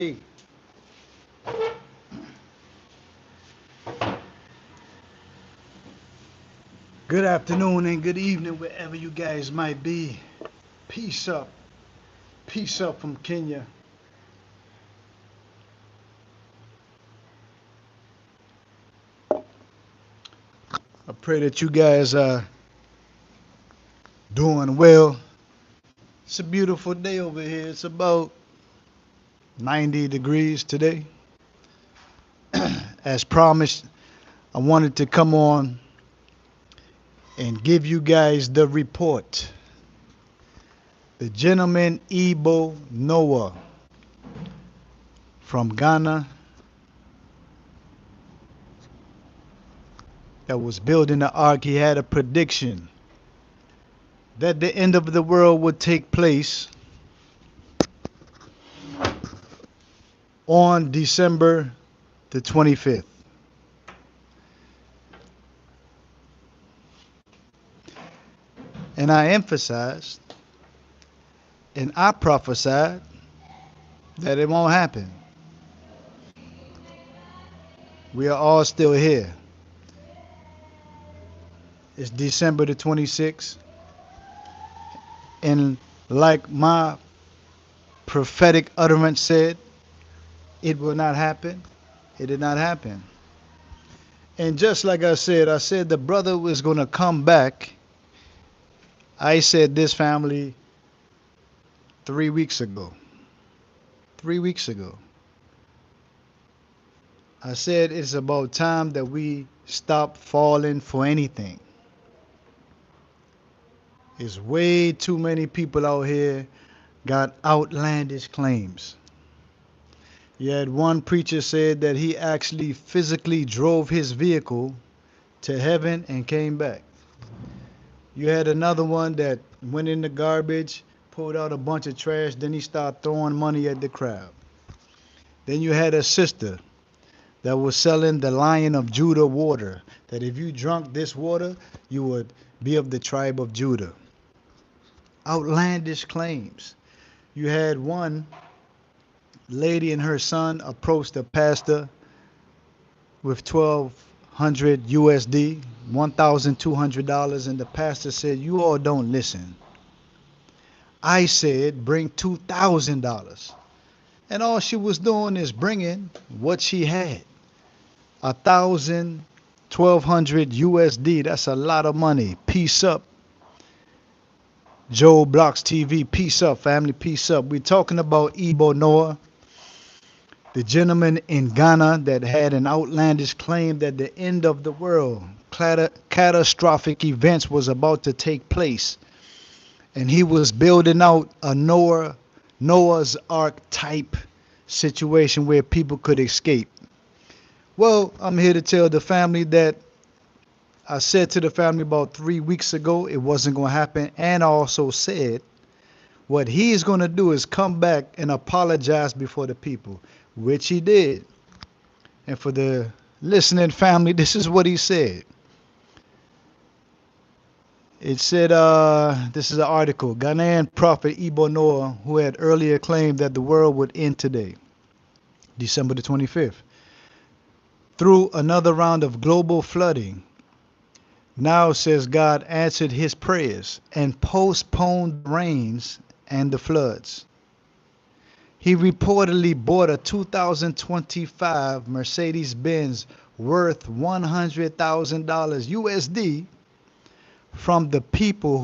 Hey, good afternoon and good evening wherever you guys might be. Peace up. Peace up from Kenya. I pray that you guys are doing well. It's a beautiful day over here. It's about 90 degrees today. As promised, I wanted to come on and give you guys the report. The gentleman Ebo Noah from Ghana that was building the ark, he had a prediction that the end of the world would take place on December the 25th. And I emphasized and I prophesied that it won't happen. We are all still here. It's December the 26th. And like my prophetic utterance said, it will not happen. It did not happen. And just like I said the brother was going to come back. I said this, family, 3 weeks ago. 3 weeks ago. I said it's about time that we stop falling for anything. There's way too many people out here got outlandish claims. You had one preacher said that he actually physically drove his vehicle to heaven and came back. You had another one that went in the garbage, pulled out a bunch of trash, then he started throwing money at the crowd. Then you had a sister that was selling the Lion of Judah water, that if you drunk this water, you would be of the tribe of Judah. Outlandish claims. You had one lady and her son approached the pastor with 1,200 USD, $1,200, and the pastor said, "You all don't listen. I said bring $2,000." And all she was doing is bringing what she had. 1,000, 1,200 USD. That's a lot of money. Peace up. Joe Blocks TV. Peace up, family. Peace up. We're talking about Ebo Noah, the gentleman in Ghana that had an outlandish claim that the end of the world, catastrophic events was about to take place. And he was building out a Noah's Ark type situation where people could escape. Well, I'm here to tell the family that I said to the family about 3 weeks ago it wasn't going to happen. And I also said what he's going to do is come back and apologize before the people, which he did. And for the listening family, this is what he said. It said, this is an article, Ghanaian prophet Ebo Noah, who had earlier claimed that the world would end today, December the 25th, through another round of global flooding. Now, says God answered his prayers and postponed the rains and the floods. He reportedly bought a 2025 Mercedes-Benz worth $100,000 USD from the people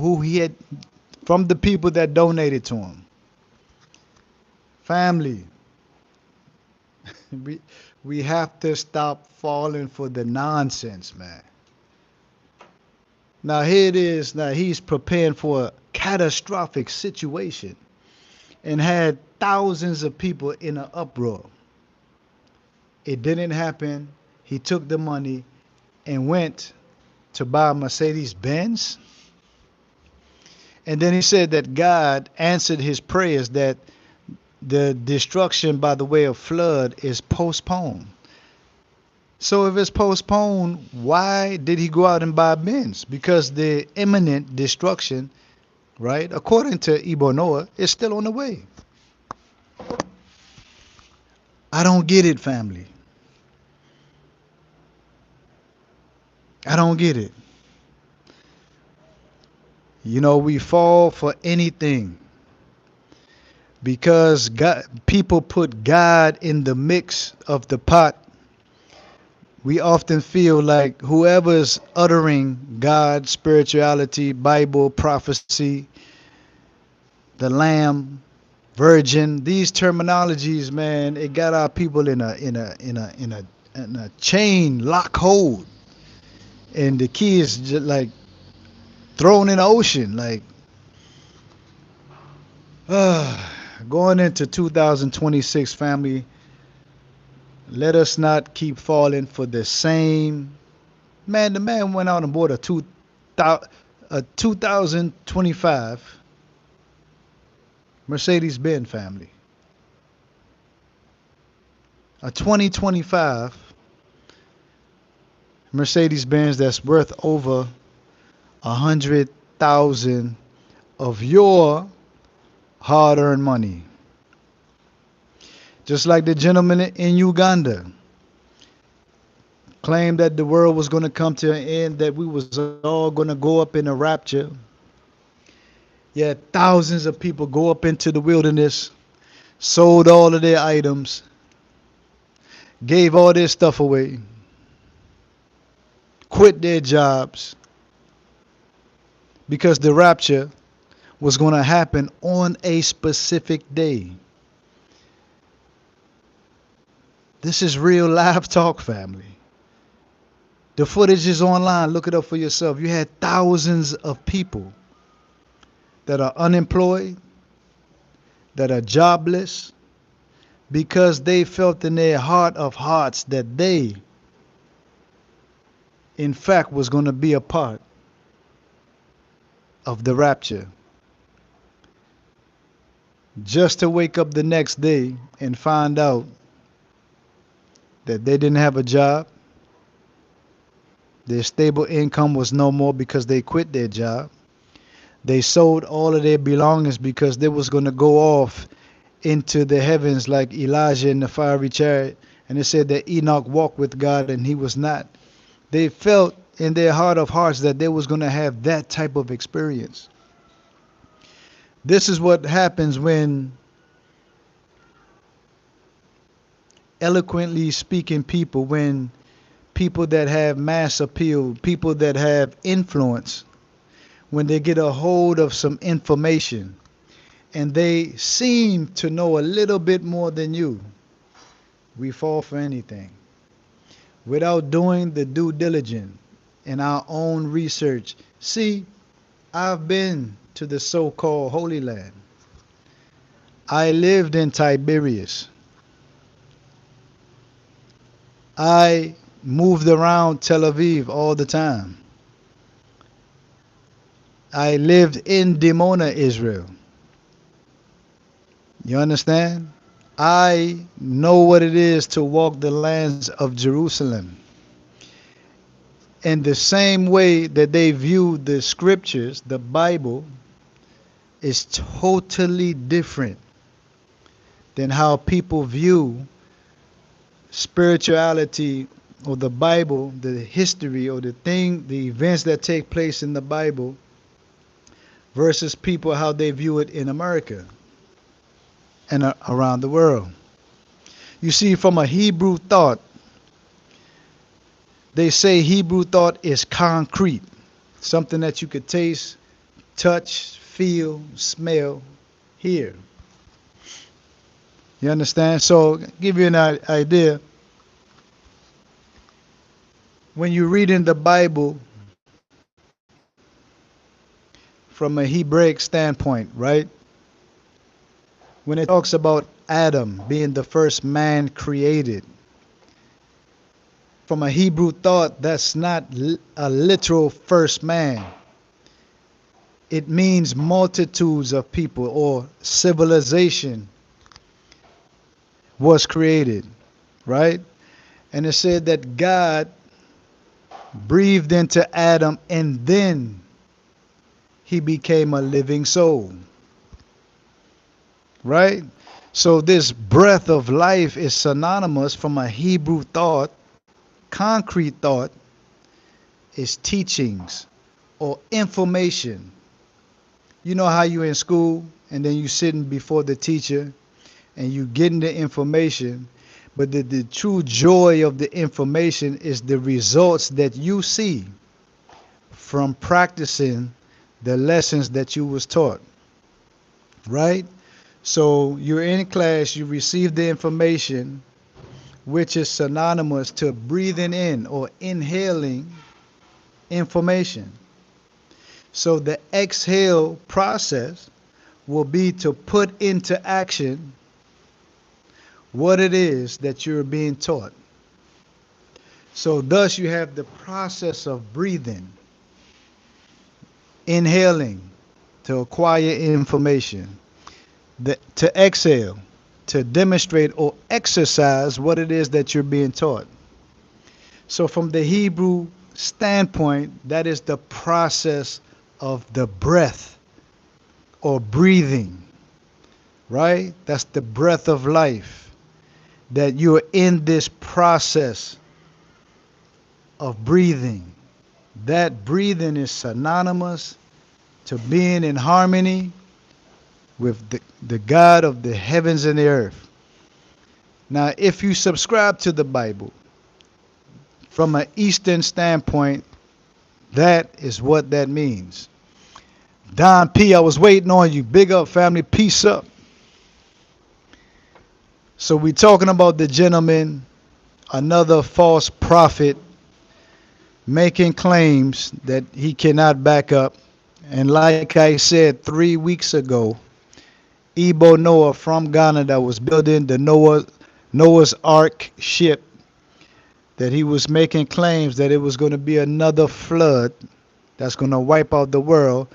that donated to him. Family, we have to stop falling for the nonsense, man. Now here it is. Now he's preparing for a catastrophic situation and had thousands of people in an uproar. It didn't happen. He took the money and went to buy a Mercedes Benz. And then he said that God answered his prayers, that the destruction by the way of flood is postponed. So if it's postponed, why did he go out and buy Benz? Because the imminent destruction, right, according to Ebo Noah, is still on the way. I don't get it, family. I don't get it. You know, we fall for anything because God, people put God in the mix of the pot. We often feel like whoever's uttering God, spirituality, Bible, prophecy, the Lamb, Virgin, these terminologies, man, it got our people in a chain lock hold, and the key is just like thrown in the ocean, like uh, going into 2026, family. Let us not keep falling for the same. Man, the man went out and bought a 2025 Mercedes Benz, family. A 2025 Mercedes Benz that's worth over 100,000 of your hard-earned money. Just like the gentleman in Uganda claimed that the world was going to come to an end, that we was all going to go up in a rapture. Yet thousands of people go up into the wilderness, sold all of their items, gave all their stuff away, quit their jobs, because the rapture was going to happen on a specific day. This is real live talk, family. The footage is online. Look it up for yourself. You had thousands of people that are unemployed, that are jobless, because they felt in their heart of hearts that they, in fact, was going to be a part of the rapture. Just to wake up the next day and find out that they didn't have a job, their stable income was no more because they quit their job. They sold all of their belongings because they was going to go off into the heavens like Elijah in the fiery chariot. And it said that Enoch walked with God and he was not. They felt in their heart of hearts that they was going to have that type of experience. This is what happens when eloquently speaking people, when people that have mass appeal, people that have influence, when they get a hold of some information and they seem to know a little bit more than you, we fall for anything without doing the due diligence in our own research. See, I've been to the so-called Holy Land. I lived in Tiberias. I moved around Tel Aviv all the time. I lived in Dimona, Israel. You understand? I know what it is to walk the lands of Jerusalem. In the same way that they view the scriptures, the Bible is totally different than how people view spirituality or the Bible, the history or the events that take place in the Bible versus people how they view it in America and around the world. You see, from a Hebrew thought, they say Hebrew thought is concrete, something that you could taste, touch, feel, smell, hear. You understand? So, give you an idea. When you read in the Bible from a Hebraic standpoint, right? When it talks about Adam being the first man created, from a Hebrew thought, that's not a literal first man. It means multitudes of people or civilization was created, right? And it said that God breathed into Adam and then he became a living soul, right? So this breath of life is synonymous from a Hebrew thought, concrete thought, is teachings or information. You know how you in school and then you sitting before the teacher and you getting the information, but the true joy of the information is the results that you see from practicing the lessons that you was taught, right? So you're in class, you receive the information, which is synonymous to breathing in or inhaling information. So the exhale process will be to put into action what it is that you're being taught. So thus you have the process of breathing, inhaling to acquire information, to exhale, to demonstrate or exercise what it is that you're being taught. So from the Hebrew standpoint, that is the process of the breath or breathing, right? That's the breath of life, that you're in this process of breathing. That breathing is synonymous to being in harmony with the God of the heavens and the earth. Now, if you subscribe to the Bible, from an Eastern standpoint, that is what that means. Don P., I was waiting on you. Big up, family. Peace up. So we're talking about the gentleman, another false prophet, making claims that he cannot back up. And like I said 3 weeks ago, Ebo Noah from Ghana that was building the Noah's Ark ship, that he was making claims that it was going to be another flood that's going to wipe out the world.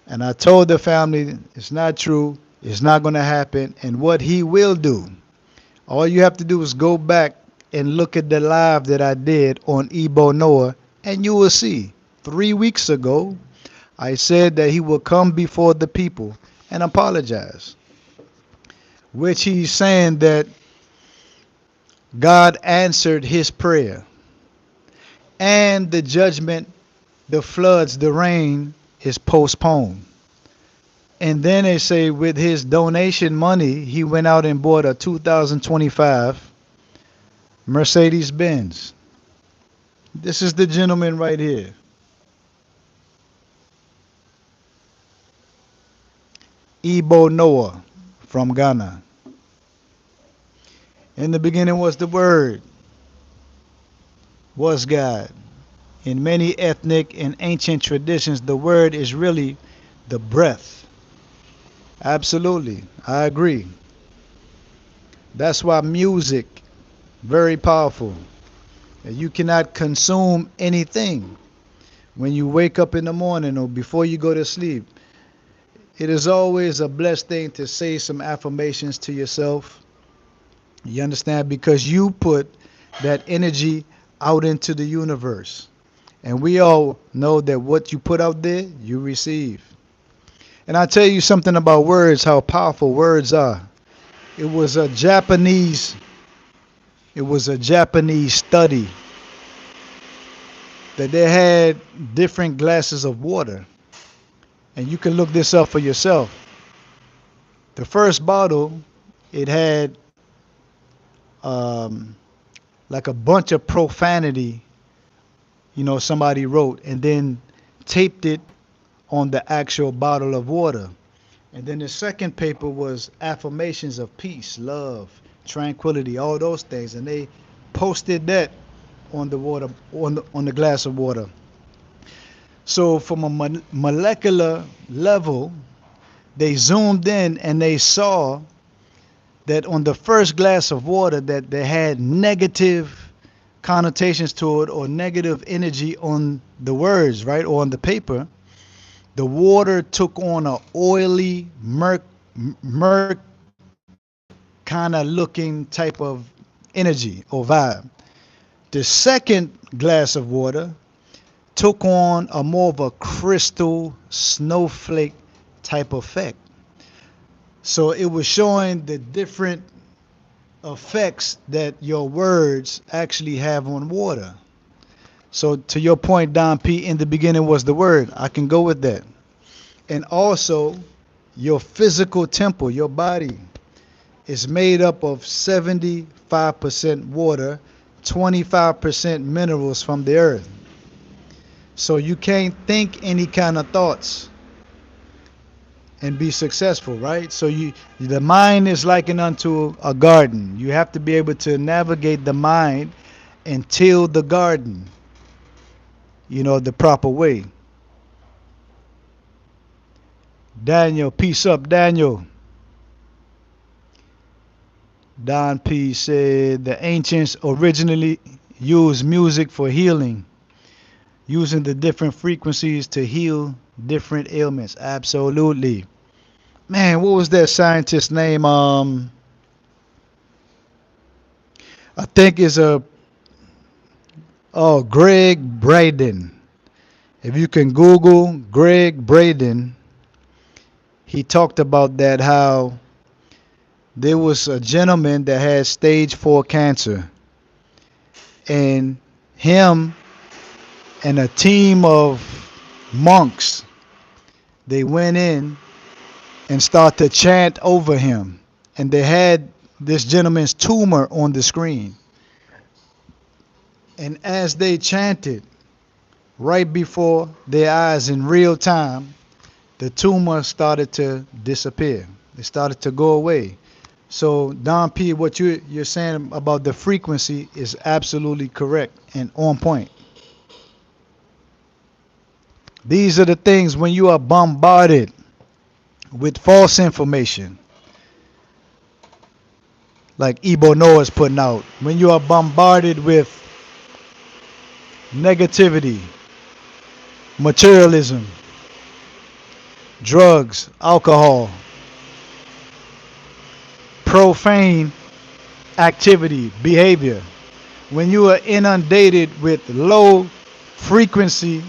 And I told the family it's not true, it's not going to happen, and what he will do. All you have to do is go back and look at the live that I did on Ebo Noah, and you will see. 3 weeks ago, I said that he will come before the people and apologize, which he's saying that God answered his prayer. And the judgment, the floods, the rain is postponed. And then they say with his donation money, he went out and bought a 2025 Mercedes Benz. This is the gentleman right here. Ebo Noah from Ghana. In the beginning was the Word, was God. In many ethnic and ancient traditions, the Word is really the breath. Absolutely, I agree. That's why music, very powerful. You cannot consume anything when you wake up in the morning or before you go to sleep. It is always a blessed thing to say some affirmations to yourself. You understand? Because you put that energy out into the universe. And we all know that what you put out there, you receive. And I'll tell you something about words, how powerful words are. It was a Japanese study that they had different glasses of water. And you can look this up for yourself. The first bottle, it had like a bunch of profanity, somebody wrote, and then taped it on the actual bottle of water. And then the second paper was affirmations of peace, love, tranquility, all those things, and they posted that on the water, on the glass of water. So from a molecular level, they zoomed in and they saw that on the first glass of water that they had negative connotations to it or negative energy on the words, right, or on the paper. The water took on an oily, murk kind of looking type of energy or vibe. The second glass of water took on a more of a crystal snowflake type effect. So it was showing the different effects that your words actually have on water. So to your point, Don P, in the beginning was the word. I can go with that. And also, your physical temple, your body, is made up of 75% water, 25% minerals from the earth. So you can't think any kind of thoughts and be successful, right? So the mind is likened unto a garden. You have to be able to navigate the mind and till the garden, the proper way. Daniel, peace up, Daniel. Don P said the ancients originally used music for healing, using the different frequencies to heal different ailments. Absolutely. Man, what was that scientist's name? I think it's Greg Braden. If you can Google Greg Braden, he talked about that how there was a gentleman that had stage 4 cancer, and him and a team of monks, they went in and started to chant over him, and they had this gentleman's tumor on the screen, and as they chanted right before their eyes in real time, the tumor started to disappear. It started to go away. So Don P, what you're saying about the frequency is absolutely correct and on point. These are the things when you are bombarded with false information, like Ebo Noah is putting out. When you are bombarded with negativity, materialism, drugs, alcohol, profane activity, behavior. When you are inundated with low frequency,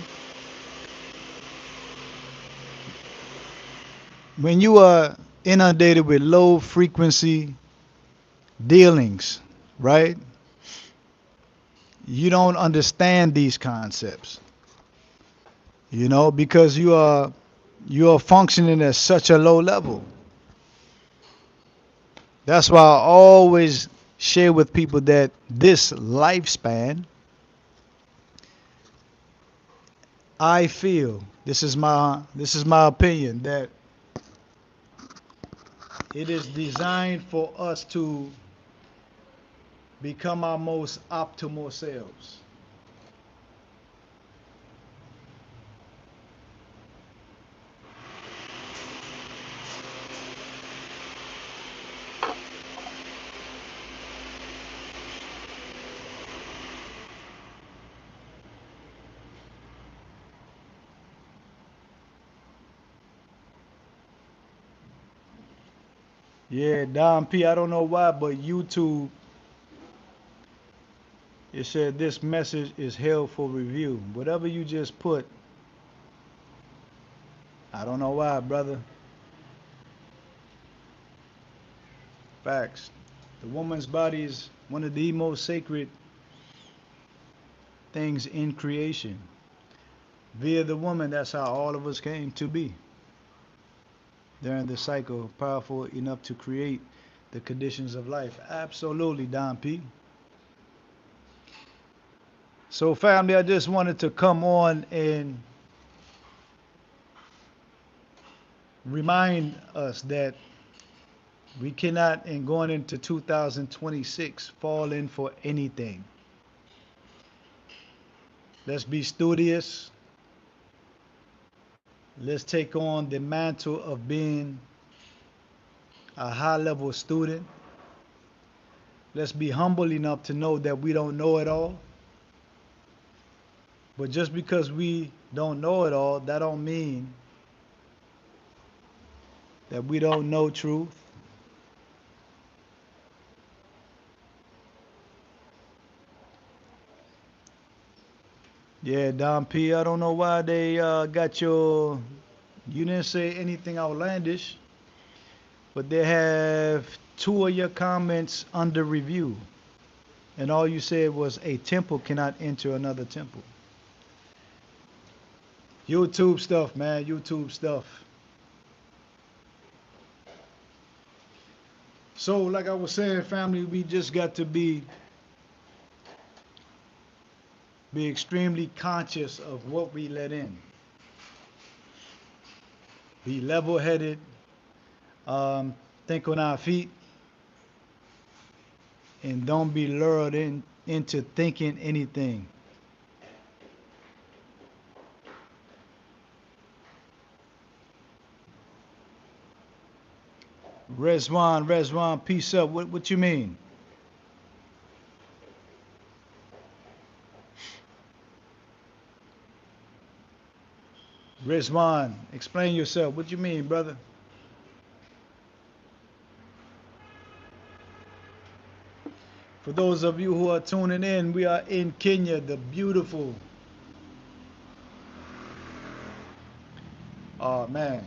when you are inundated with low frequency dealings, right? You don't understand these concepts, because you are functioning at such a low level. That's why I always share with people that this lifespan, I feel, this is my opinion, that it is designed for us to become our most optimal selves. Yeah, Don P, I don't know why, but YouTube, it said this message is held for review. Whatever you just put, I don't know why, brother. Facts. The woman's body is one of the most sacred things in creation. Via the woman, that's how all of us came to be. During the cycle, powerful enough to create the conditions of life. Absolutely, Don P. So, family, I just wanted to come on and remind us that we cannot, in going into 2026, fall in for anything. Let's be studious. Let's take on the mantle of being a high level student. Let's be humble enough to know that we don't know it all. But just because we don't know it all, that don't mean that we don't know truth. Yeah, Don P, I don't know why they got you didn't say anything outlandish. but they have two of your comments under review. And all you said was a temple cannot enter another temple. YouTube stuff, man. YouTube stuff. So, like I was saying, family, we just got to be extremely conscious of what we let in. Be level-headed. Think on our feet, and don't be lured into thinking anything. Rezwan, peace up. What you mean? Rezwan, explain yourself. What you mean, brother? For those of you who are tuning in, we are in Kenya, the beautiful. Oh man,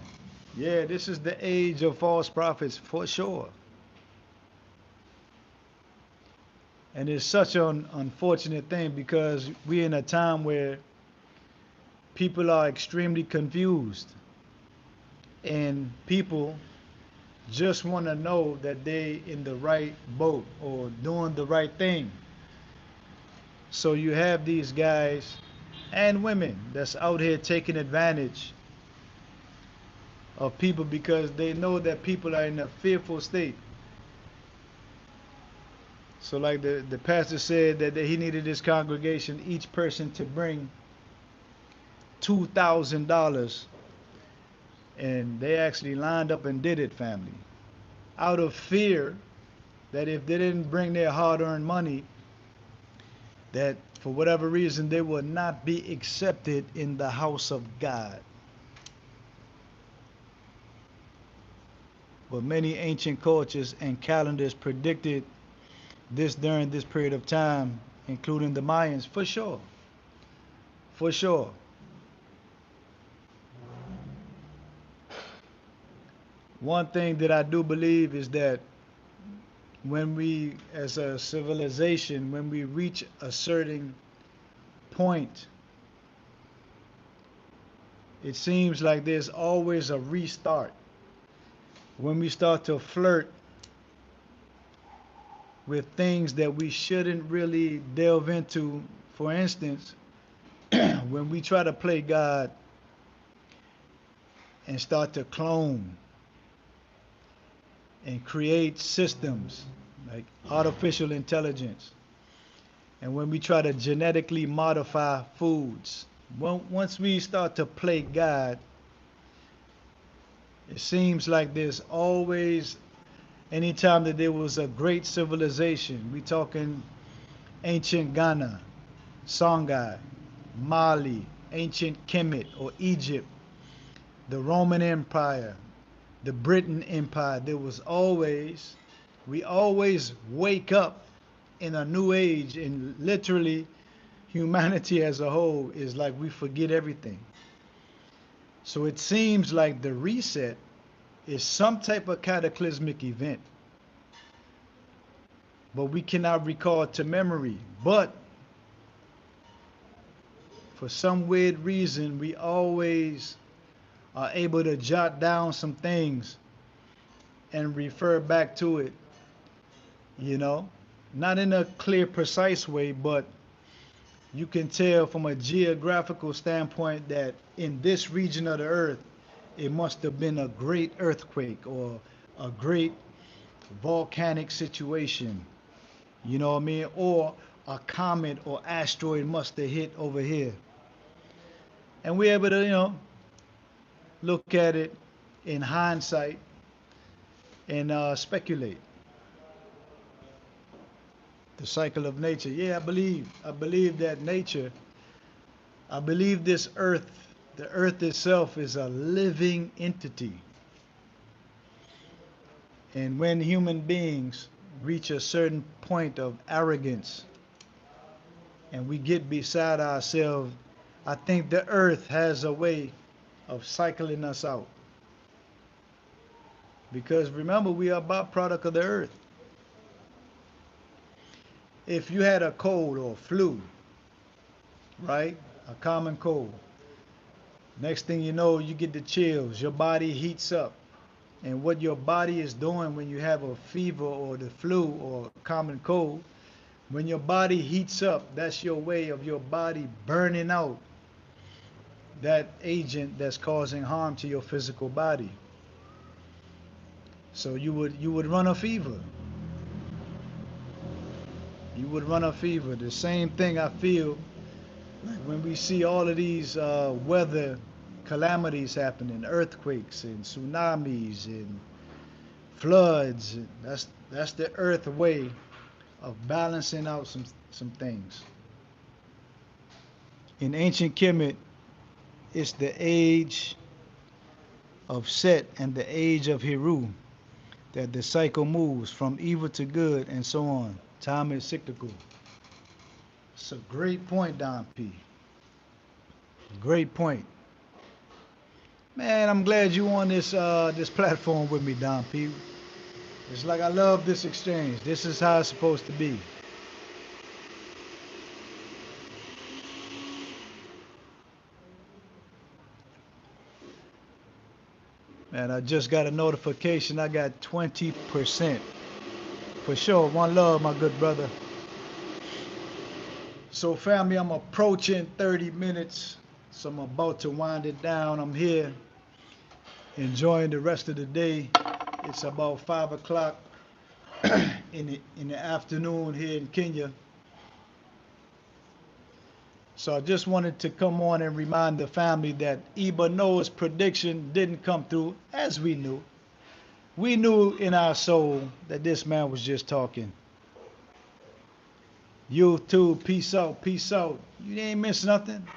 yeah, this is the age of false prophets for sure. And it's such an unfortunate thing because we're in a time where people are extremely confused and people just want to know that they in the right boat or doing the right thing. So you have these guys and women that's out here taking advantage of people because they know that people are in a fearful state. So like the pastor said that he needed his congregation, each person to bring $2,000, and they actually lined up and did it, family, out of fear that if they didn't bring their hard-earned money, that for whatever reason they would not be accepted in the house of God. But many ancient cultures and calendars predicted this during this period of time, including the Mayans, for sure. For sure. One thing that I do believe is that when we, as a civilization, when we reach a certain point, it seems like there's always a restart. When we start to flirt with things that we shouldn't really delve into, for instance, when we try to play God and start to clone and create systems like artificial intelligence, and when we try to genetically modify foods, once we start to play God, it seems like there's always, anytime that there was a great civilization, we talking ancient Ghana, Songhai, Mali, ancient Kemet or Egypt, the Roman Empire, the Britain Empire, we always wake up in a new age, and literally humanity as a whole is like we forget everything. So it seems like the reset is some type of cataclysmic event, but we cannot recall it to memory. But for some weird reason, we always are able to jot down some things and refer back to it, you know, not in a clear, precise way, but you can tell from a geographical standpoint that in this region of the earth, it must have been a great earthquake or a great volcanic situation, you know what I mean? Or a comet or asteroid must have hit over here. And we're able to, look at it in hindsight and speculate. The cycle of nature. Yeah, I believe that nature, I believe this earth, the earth itself is a living entity. And when human beings reach a certain point of arrogance and we get beside ourselves, I think the earth has a way of cycling us out. Because remember, we are a byproduct of the earth. If you had a cold or flu, right? A common cold. Next thing you know, you get the chills. Your body heats up. And what your body is doing when you have a fever or the flu or common cold, when your body heats up, that's your way of your body burning out that agent that's causing harm to your physical body. So you would run a fever. You would run a fever. The same thing I feel like when we see all of these weather calamities happening, earthquakes and tsunamis and floods. That's the earth way of balancing out some things. In ancient Kemet, it's the age of Set and the age of Heru that the cycle moves from evil to good and so on. Time is cyclical. It's a great point, Don P. Great point. Man, I'm glad you on this platform with me, Don P. It's like I love this exchange. This is how it's supposed to be. Man, I just got a notification. I got 20%. For sure. One love, my good brother. So, family, I'm approaching 30 minutes. So, I'm about to wind it down. I'm here enjoying the rest of the day. It's about 5 o'clock in the afternoon here in Kenya. So, I just wanted to come on and remind the family that Ebo Noah's prediction didn't come through as we knew. We knew in our soul that this man was just talking. You too, peace out, peace out. You ain't miss nothing.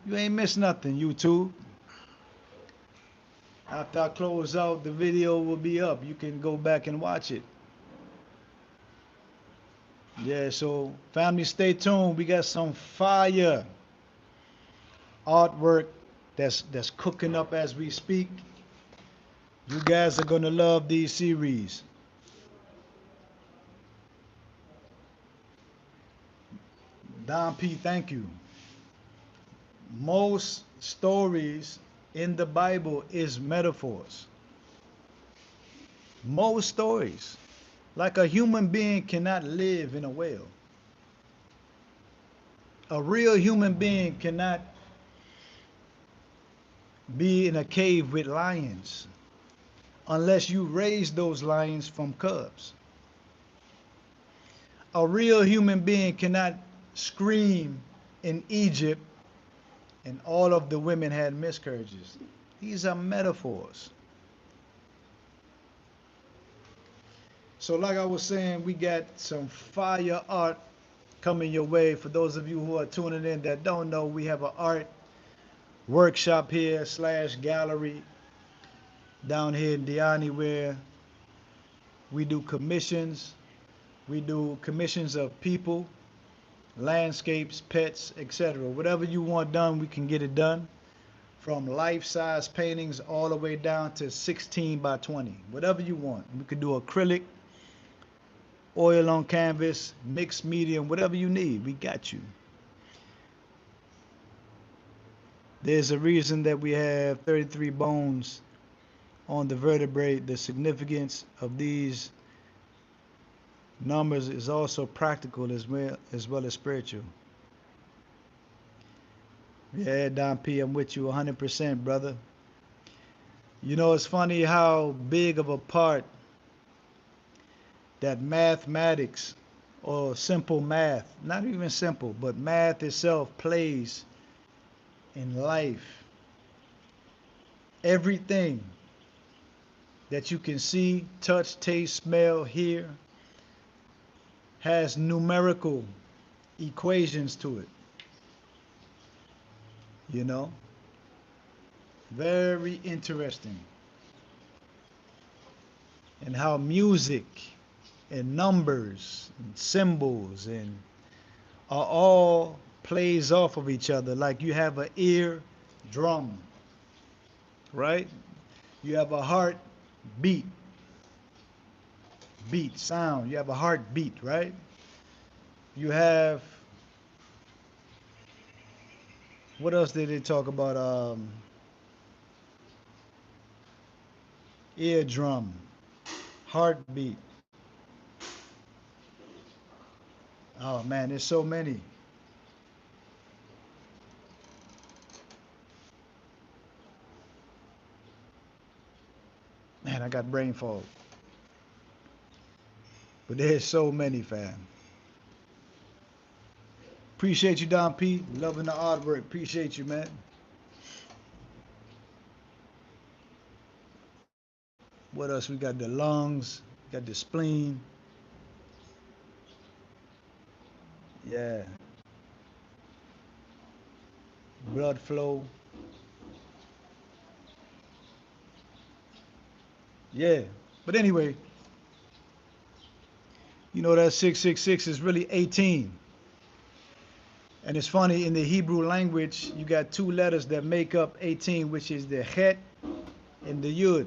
You ain't miss nothing, YouTube. After I close out, the video will be up. You can go back and watch it. Yeah, so family, stay tuned. We got some fire artwork that's cooking up as we speak. You guys are gonna love these series. Don P, thank you. Most stories in the Bible is metaphors. Most stories. Like a human being cannot live in a whale. A real human being cannot be in a cave with lions unless you raise those lions from cubs. A real human being cannot scream in Egypt and all of the women had miscarriages. These are metaphors. So, like I was saying, we got some fire art coming your way. For those of you who are tuning in that don't know, we have an art workshop here / gallery down here in Diani where we do commissions. We do commissions of people, landscapes, pets, etc. Whatever you want done, we can get it done. From life-size paintings all the way down to 16 by 20. Whatever you want. We could do acrylic, oil on canvas, mixed medium, whatever you need, we got you. There's a reason that we have 33 bones on the vertebrae. The significance of these numbers is also practical as well as spiritual. Yeah, Don P, I'm with you 100%, brother. You know, it's funny how big of a part that mathematics or simple math, not even simple, but math itself plays in life. Everything that you can see, touch, taste, smell, hear has numerical equations to it. You know? Very interesting. And how music and numbers and symbols and are all plays off of each other. Like you have an ear drum, right? You have a heart Beat, beat, sound. You have a heartbeat, right? You have, what else did they talk about? Eardrum, heartbeat. Oh man, there's so many. Man, I got brain fog. But there's so many, fam. Appreciate you, Don P. Loving the artwork. Appreciate you, man. What else? We got the lungs, got the spleen. Yeah. Blood flow. Yeah. But anyway, you know that 666 is really 18. And it's funny, in the Hebrew language, you got two letters that make up 18, which is the het and the yud.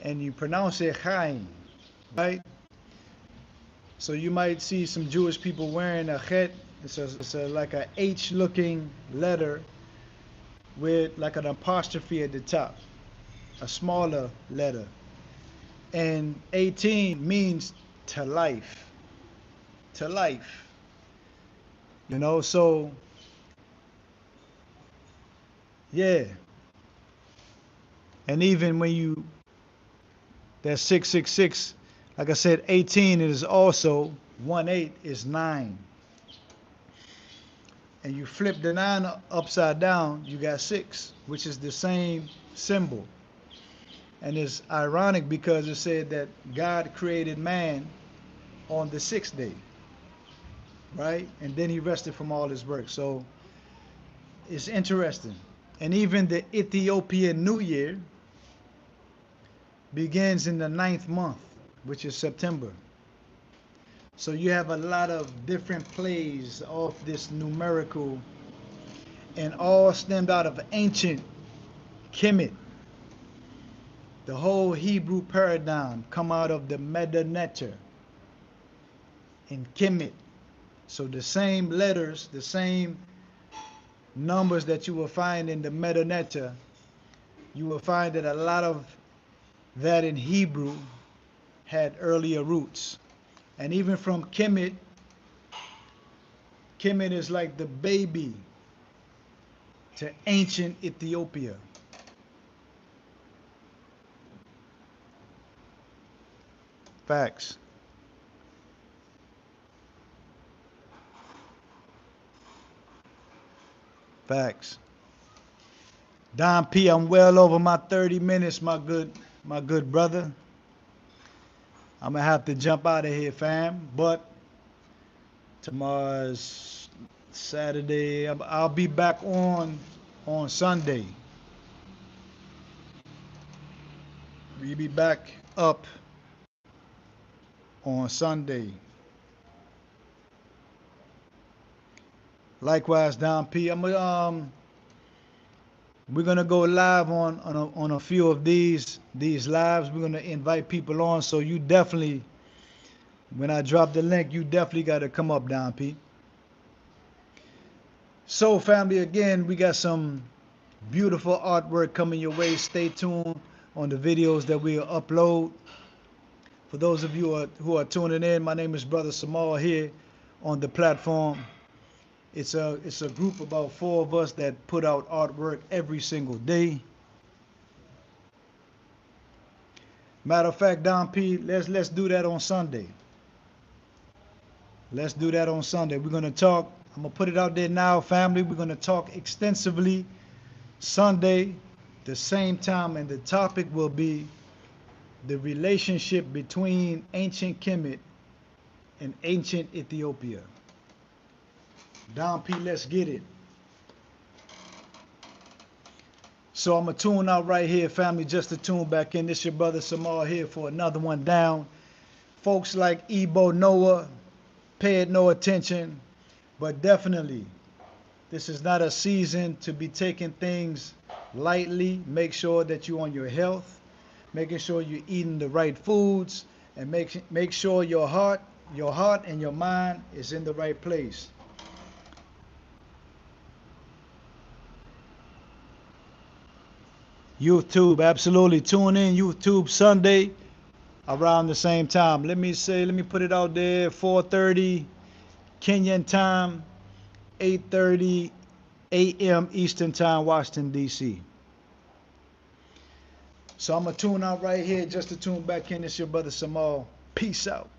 And you pronounce it chaim, right? So you might see some Jewish people wearing a het. It's like a H-looking letter with like an apostrophe at the top, a smaller letter. And 18 means to life, to life. You know, so yeah. And even when you, that 666, like I said, 18 is also 18 is 9. And you flip the 9 upside down, you got 6, which is the same symbol. And it's ironic because it said that God created man on the 6th day, right? And then he rested from all his work. So it's interesting. And even the Ethiopian New Year begins in the 9th month, which is September. So you have a lot of different plays of this numerical, and all stemmed out of ancient Kemet. The whole Hebrew paradigm come out of the Meta Neter in Kemet. So the same letters, the same numbers that you will find in the Meta Neter, you will find that a lot of that in Hebrew had earlier roots. And even from Kemet, Kemet is like the baby to ancient Ethiopia. Facts. Facts. Don P, I'm well over my 30 minutes, my good brother. I'm gonna have to jump out of here, fam. But tomorrow's Saturday. I'll be back on Sunday. We'll be back up on Sunday. Likewise, Don P. We're gonna go live on a few of these lives. We're gonna invite people on. So you definitely, when I drop the link, you definitely got to come up, Don P. So family, again, we got some beautiful artwork coming your way. Stay tuned on the videos that we'll upload. For those of you who are tuning in, my name is Brother Samal here on the platform. It's a group, about 4 of us, that put out artwork every single day. Matter of fact, Don P, let's do that on Sunday. Let's do that on Sunday. We're gonna talk. I'm gonna put it out there now, family. We're gonna talk extensively Sunday, the same time, and the topic will be the relationship between ancient Kemet and ancient Ethiopia. Don P, let's get it. So I'm going to tune out right here, family, just to tune back in. This your brother Samar here for another one down. Folks like Ebo Noah, pay it no attention. But definitely, this is not a season to be taking things lightly. Make sure that you're on your health. making sure you're eating the right foods, and make sure your heart and your mind is in the right place. YouTube, absolutely. Tune in YouTube Sunday around the same time. Let me put it out there, 4:30 Kenyan time, 8:30 a.m. Eastern time, Washington, D.C. So I'm going to tune out right here just to tune back in. It's your brother Samal. Peace out.